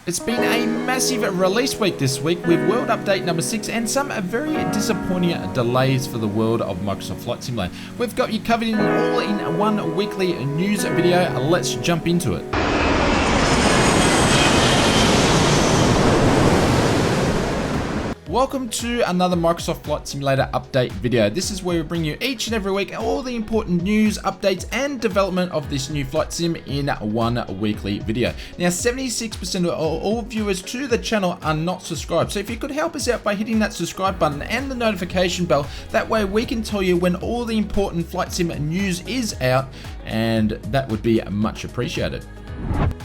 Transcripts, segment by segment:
It's been a massive release week this week with World Update number 6 and some very disappointing delays for the world of Microsoft Flight Simulator. We've got you covered in all in one weekly news video. Let's jump into it. Welcome to another Microsoft Flight Simulator update video. This is where we bring you each and every week all the important news, updates, and development of this new flight sim in one weekly video. Now, 76% of all viewers to the channel are not subscribed, so if you could help us out by hitting that subscribe button and the notification bell, that way we can tell you when all the important flight sim news is out, and that would be much appreciated.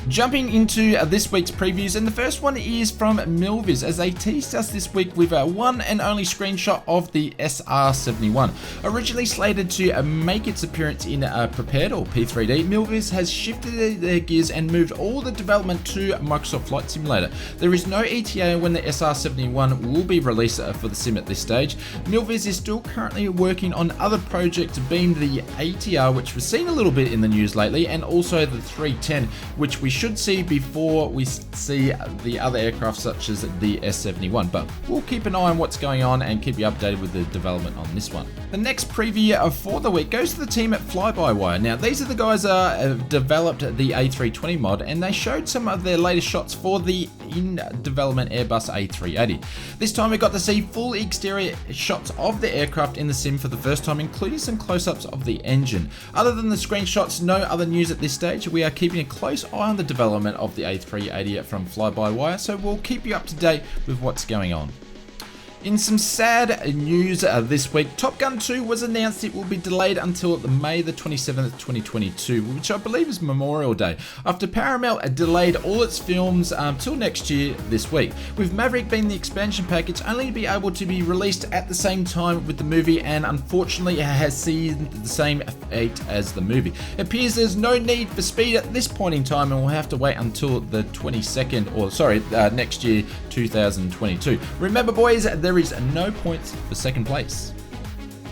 Jumping into this week's previews, and the first one is from Milviz as they teased us this week with a one and only screenshot of the SR-71. Originally slated to make its appearance in Prepared or P3D, Milviz has shifted their gears and moved all the development to Microsoft Flight Simulator. There is no ETA when the SR-71 will be released for the sim at this stage. Milviz is still currently working on other projects, being the ATR, which was seen a little bit in the news lately, and also the 310, which we should see before we see the other aircraft such as the S-71, but we'll keep an eye on what's going on and keep you updated with the development on this one. The next preview for the week goes to the team at Fly-by-Wire. Now, these are the guys that have developed the A320 mod, and they showed some of their latest shots for the in-development Airbus A380. This time we got to see full exterior shots of the aircraft in the sim for the first time, including some close-ups of the engine. Other than the screenshots, no other news at this stage. We are keeping a close eye on the development of the A380 from Fly-by-Wire, so we'll keep you up to date with what's going on. In some sad news this week, Top Gun 2 was announced it will be delayed until May the 27th, 2022, which I believe is Memorial Day, after Paramount delayed all its films till next year this week, with Maverick being the expansion package only to be able to be released at the same time with the movie, and unfortunately it has seen the same fate as the movie. It appears there's no need for speed at this point in time, and we'll have to wait until the 22nd, or sorry, next year, 2022. Remember boys, there is no points for second place.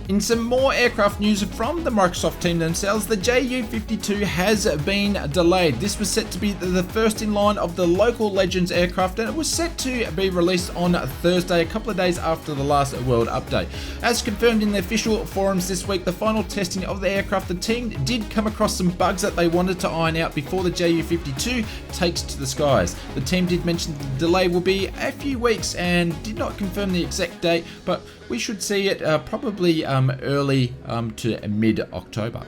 In some more aircraft news from the Microsoft team themselves, the JU-52 has been delayed. This was set to be the first in line of the local Legends aircraft, and it was set to be released on Thursday, a couple of days after the last World Update. As confirmed in the official forums this week, the final testing of the aircraft, the team did come across some bugs that they wanted to iron out before the JU-52 takes to the skies. The team did mention the delay will be a few weeks and did not confirm the exact date, but we should see it probably early to mid-October.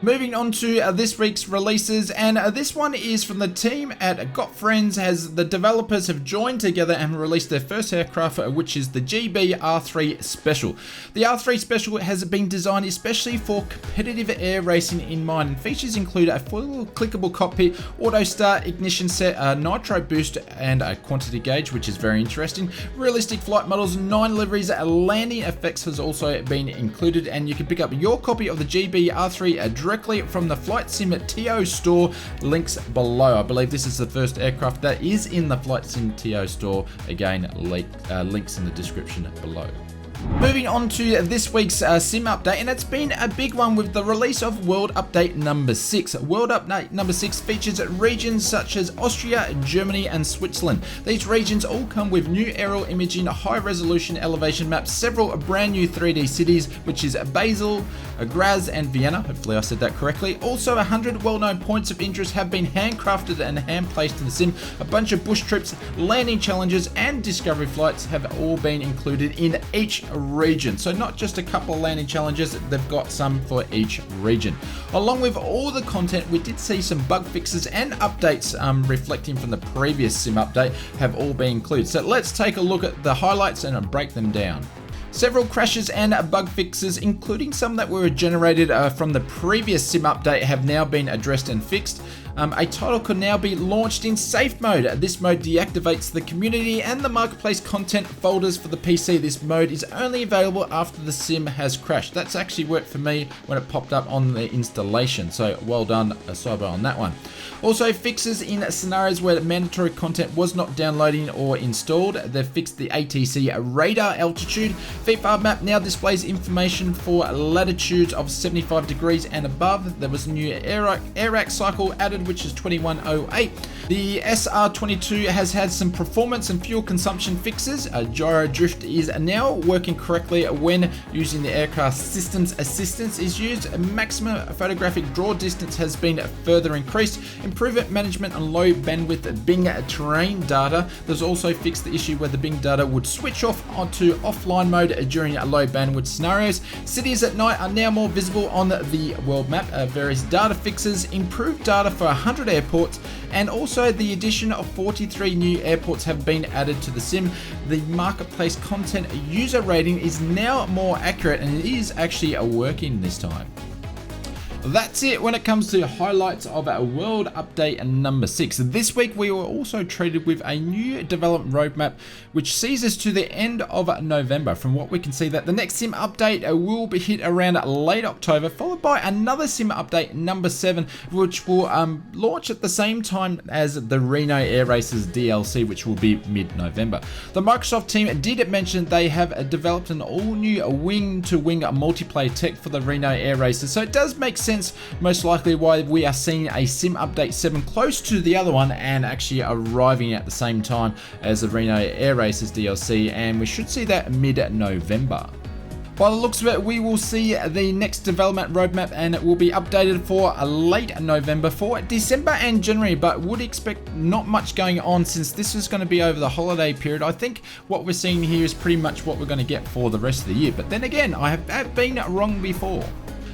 Moving on to this week's releases, and this one is from the team at Got Friends, as the developers have joined together and released their first aircraft, which is the GB R3 Special. The R3 Special has been designed especially for competitive air racing in mind, and features include a full clickable cockpit, auto start, ignition set, a nitro boost, and a quantity gauge, which is very interesting. Realistic flight models, 9 liveries, landing effects has also been included, and you can pick up your copy of the GB R3 directly from the Flight Sim TO store, links below. I believe this is the first aircraft that is in the Flight Sim TO store. Again, links in the description below. Moving on to this week's sim update, and it's been a big one with the release of World Update number 6. World Update number 6 features regions such as Austria, Germany, and Switzerland. These regions all come with new aerial imaging, high-resolution elevation maps, several brand new 3D cities, which is Basel, Graz, and Vienna. Hopefully I said that correctly. Also, 100 well-known points of interest have been handcrafted and hand-placed in the sim. A bunch of bush trips, landing challenges, and discovery flights have all been included in each region. So not just a couple of landing challenges, they've got some for each region. Along with all the content, we did see some bug fixes and updates reflecting from the previous sim update have all been included. So let's take a look at the highlights and break them down. Several crashes and bug fixes, including some that were generated from the previous sim update, have now been addressed and fixed. A title could now be launched in safe mode. This mode deactivates the community and the marketplace content folders for the PC. This mode is only available after the sim has crashed. That's actually worked for me when it popped up on the installation, so well done Cyber on that one. Also, fixes in scenarios where mandatory content was not downloading or installed. They've fixed the ATC radar altitude. VFR map now displays information for latitudes of 75 degrees and above. There was a new air rack cycle added which is 2108. The SR22 has had some performance and fuel consumption fixes. Gyro drift is now working correctly when using the aircraft systems assistance is used. Maximum photographic draw distance has been further increased. Improvement management on low bandwidth Bing terrain data. There's also fixed the issue where the Bing data would switch off onto offline mode during low bandwidth scenarios. Cities at night are now more visible on the world map. Various data fixes, improved data for 100 airports, and also the addition of 43 new airports have been added to the sim. The marketplace content user rating is now more accurate, and it is actually working this time. That's it when it comes to highlights of our World Update number 6. This week we were also treated with a new development roadmap which sees us to the end of November. From what we can see, that the next sim update will be hit around late October, followed by another sim update number 7, which will launch at the same time as the Reno Air Races DLC, which will be mid-November. The Microsoft team did mention they have developed an all-new wing-to-wing multiplayer tech for the Reno Air Races, so it does make sense most likely why we are seeing a sim update 7 close to the other one and actually arriving at the same time as the Reno Air Races DLC, and we should see that mid-November. By the looks of it, we will see the next development roadmap, and it will be updated for late November for December and January, but would expect not much going on since this is going to be over the holiday period. I think what we're seeing here is pretty much what we're going to get for the rest of the year, but then again, I have been wrong before.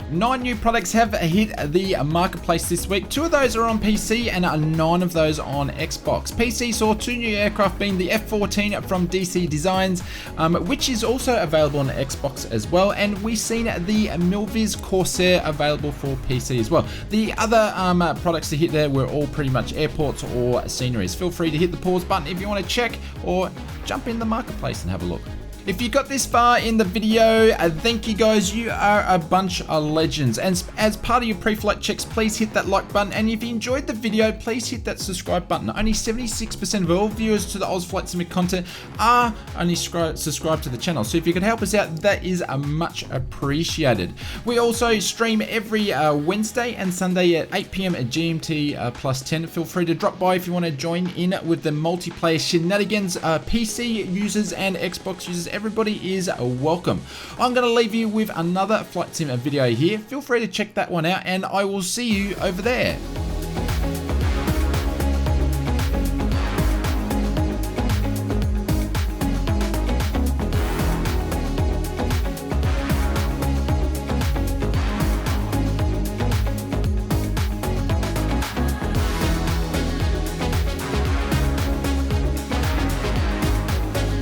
9 new products have hit the marketplace this week. 2 of those are on PC and 9 of those on Xbox. PC saw 2 new aircraft, being the F-14 from DC Designs, which is also available on Xbox as well, and we've seen the Milviz Corsair available for PC as well. The other products to hit there were all pretty much airports or sceneries. Feel free to hit the pause button if you want to check, or jump in the marketplace and have a look. If you got this far in the video, thank you guys, you are a bunch of legends. And as part of your pre-flight checks, please hit that like button. And if you enjoyed the video, please hit that subscribe button. Only 76% of all viewers to the Oz Flight Sim content are only subscribed to the channel. So if you could help us out, that is much appreciated. We also stream every Wednesday and Sunday at 8 PM at GMT plus 10. Feel free to drop by if you want to join in with the multiplayer shenanigans. PC users and Xbox users, everybody is welcome. I'm going to leave you with another Flight Sim video here. Feel free to check that one out, and I will see you over there.